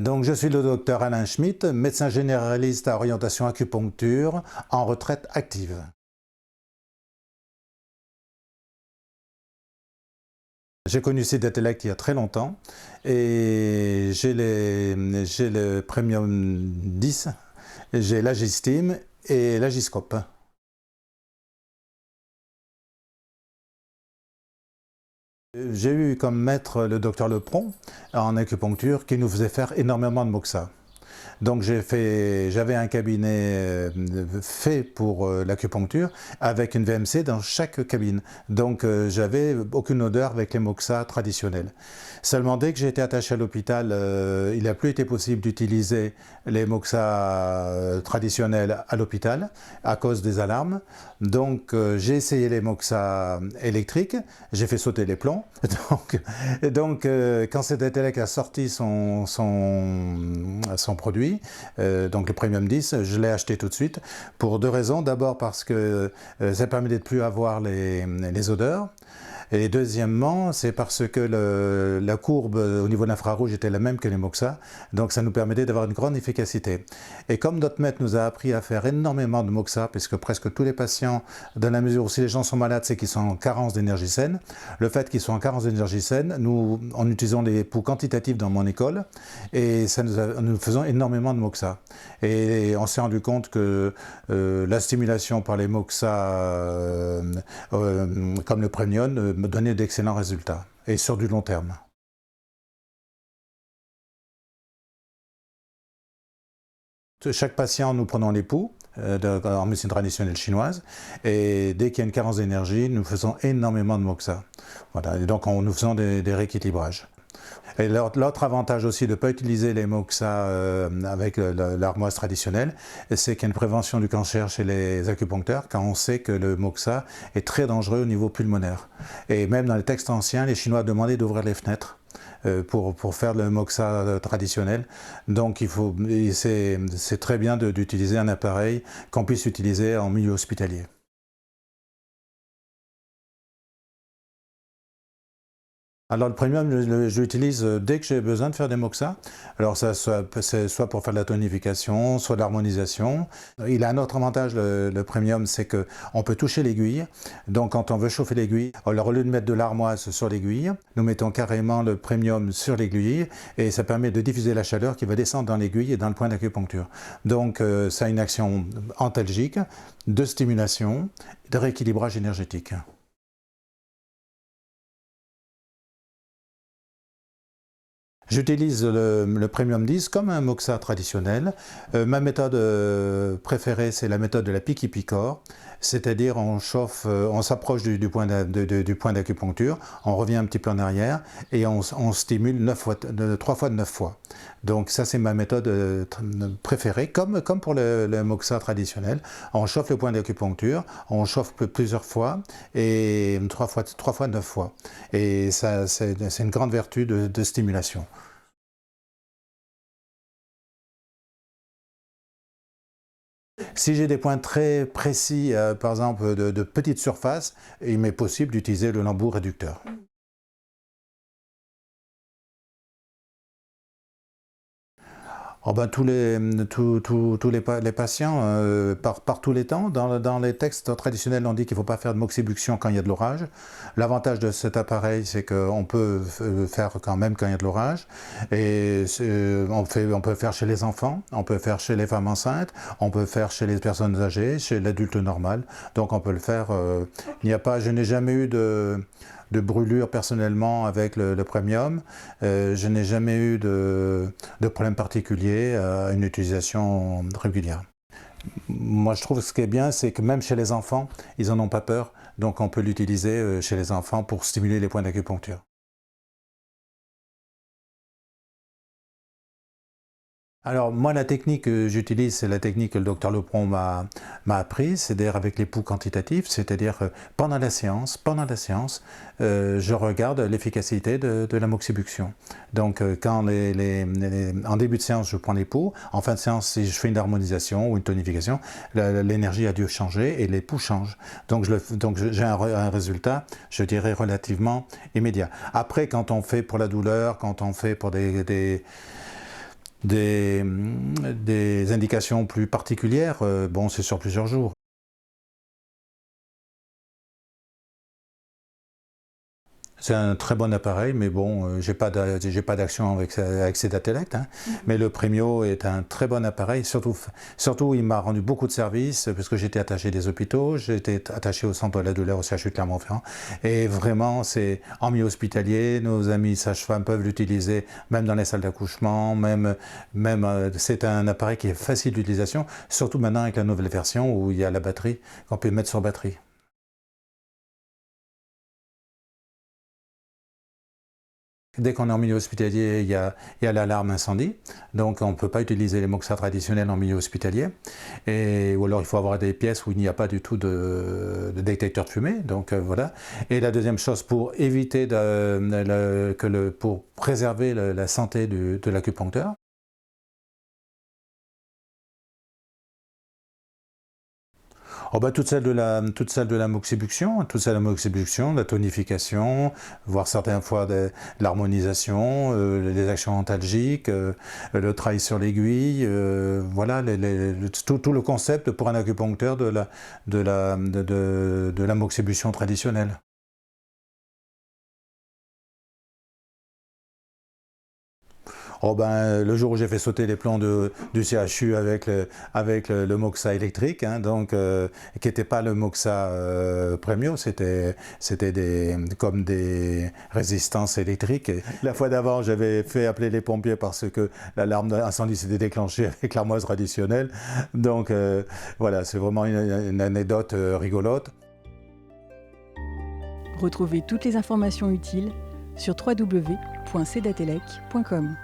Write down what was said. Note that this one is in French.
Donc, je suis le docteur Alain Schmitt, médecin généraliste à orientation acupuncture, en retraite active. J'ai connu Sidetelect il y a très longtemps et j'ai le Premium 10, j'ai l'Agistime et l'Agiscope. J'ai eu comme maître le docteur Lepron en acupuncture qui nous faisait faire énormément de moxa. Donc j'avais un cabinet fait pour l'acupuncture avec une VMC dans chaque cabine. Donc j'avais aucune odeur avec les moxa traditionnels. Seulement dès que j'ai été attaché à l'hôpital, il n'a plus été possible d'utiliser les moxa traditionnels à l'hôpital à cause des alarmes. Donc j'ai essayé les moxa électriques, j'ai fait sauter les plombs. Donc quand Sidetelect a sorti son produit, donc le Premium 10, je l'ai acheté tout de suite pour deux raisons. D'abord parce que ça permet de ne plus avoir les odeurs. Et deuxièmement, c'est parce que la courbe au niveau de l'infrarouge était la même que les moxa, donc ça nous permettait d'avoir une grande efficacité. Et comme notre maître nous a appris à faire énormément de moxa, puisque presque tous les patients, dans la mesure où si les gens sont malades, c'est qu'ils sont en carence d'énergie saine. Le fait qu'ils soient en carence d'énergie saine, nous utilisons des poux quantitatifs dans mon école, et nous faisons énormément de moxa. Et on s'est rendu compte que la stimulation par les moxa, comme le Premium, me donnait d'excellents résultats, et sur du long terme. Chaque patient, nous prenons les poux en médecine traditionnelle chinoise, et dès qu'il y a une carence d'énergie, nous faisons énormément de moxa. Voilà, et donc nous faisons des rééquilibrages. Et l'autre avantage aussi de ne pas utiliser les moxa avec l'armoise traditionnelle, c'est qu'il y a une prévention du cancer chez les acupuncteurs, quand on sait que le moxa est très dangereux au niveau pulmonaire. Et même dans les textes anciens, les Chinois demandaient d'ouvrir les fenêtres pour faire le moxa traditionnel. Donc c'est très bien d'utiliser un appareil qu'on puisse utiliser en milieu hospitalier. Alors le Premium, je l'utilise dès que j'ai besoin de faire des moxa. Alors c'est soit pour faire de la tonification, soit de l'harmonisation. Il a un autre avantage, le Premium, c'est qu'on peut toucher l'aiguille. Donc quand on veut chauffer l'aiguille, au lieu de mettre de l'armoise sur l'aiguille, nous mettons carrément le Premium sur l'aiguille, et ça permet de diffuser la chaleur qui va descendre dans l'aiguille et dans le point d'acupuncture. Donc ça a une action antalgique, de stimulation, de rééquilibrage énergétique. J'utilise le Premium 10 comme un moxa traditionnel. Ma méthode préférée, c'est la méthode de la piqui-picore, c'est-à-dire on chauffe, on s'approche du point d'acupuncture, on revient un petit peu en arrière et on stimule 3 fois de 9 fois. Donc ça, c'est ma méthode préférée, comme pour le moxa traditionnel. On chauffe le point d'acupuncture, on chauffe plusieurs fois, et 3 fois 9 fois. Et ça, c'est une grande vertu de stimulation. Si j'ai des points très précis, par exemple de petites surfaces, il m'est possible d'utiliser le lambeau réducteur. Oh ben, tous les patients, par tous les temps, dans les textes traditionnels, on dit qu'il ne faut pas faire de moxibluction quand il y a de l'orage. L'avantage de cet appareil, c'est qu'on peut faire quand même quand il y a de l'orage. Et on peut faire chez les enfants, on peut faire chez les femmes enceintes, on peut faire chez les personnes âgées, chez l'adulte normal. Donc on peut le faire. Je n'ai jamais eu de brûlure personnellement avec le Premium. Je n'ai jamais eu de problème particulier à une utilisation régulière. Moi, je trouve que ce qui est bien, c'est que même chez les enfants, ils n'en ont pas peur. Donc on peut l'utiliser chez les enfants pour stimuler les points d'acupuncture. Alors moi, la technique que j'utilise, c'est la technique que le docteur Lepron m'a apprise, c'est-à-dire avec les poux quantitatifs, c'est-à-dire pendant la séance, je regarde l'efficacité de la moxibluction. Donc quand en début de séance, je prends les poux, en fin de séance, si je fais une harmonisation ou une tonification, l'énergie a dû changer et les poux changent. Donc j'ai un résultat, je dirais, relativement immédiat. Après, quand on fait pour la douleur, quand on fait pour Des indications plus particulières, bon, c'est sur plusieurs jours. C'est un très bon appareil, mais bon, j'ai pas d'action avec ces Datelect, hein. Mais le Premio est un très bon appareil, surtout il m'a rendu beaucoup de services, parce que j'étais attaché des hôpitaux, j'étais attaché au centre de la douleur au CHU de Clermont-Ferrand, et vraiment, c'est en milieu hospitalier, nos amis sages-femmes peuvent l'utiliser, même dans les salles d'accouchement, c'est un appareil qui est facile d'utilisation, surtout maintenant avec la nouvelle version où il y a la batterie, qu'on peut mettre sur batterie. Dès qu'on est en milieu hospitalier, il y a l'alarme incendie, donc on ne peut pas utiliser les Moxa traditionnels en milieu hospitalier, ou alors il faut avoir des pièces où il n'y a pas du tout de détecteur de fumée, donc voilà. Et la deuxième chose, pour éviter, pour préserver la santé de l'acupuncteur, oh bah, toutes celles de la moxibuction, la tonification, voire certaines fois de l'harmonisation, les actions antalgiques, le travail sur l'aiguille, voilà tout le concept pour un acupuncteur de la moxibution traditionnelle. Oh ben, le jour où j'ai fait sauter les plans du CHU avec le Moxa électrique, hein, donc, qui n'était pas le Moxa Premio, c'était comme des résistances électriques. Et la fois d'avant, j'avais fait appeler les pompiers parce que l'alarme d'incendie s'était déclenchée avec l'armoise traditionnelle. Donc voilà, c'est vraiment une anecdote rigolote. Retrouvez toutes les informations utiles sur www.cdatelec.com.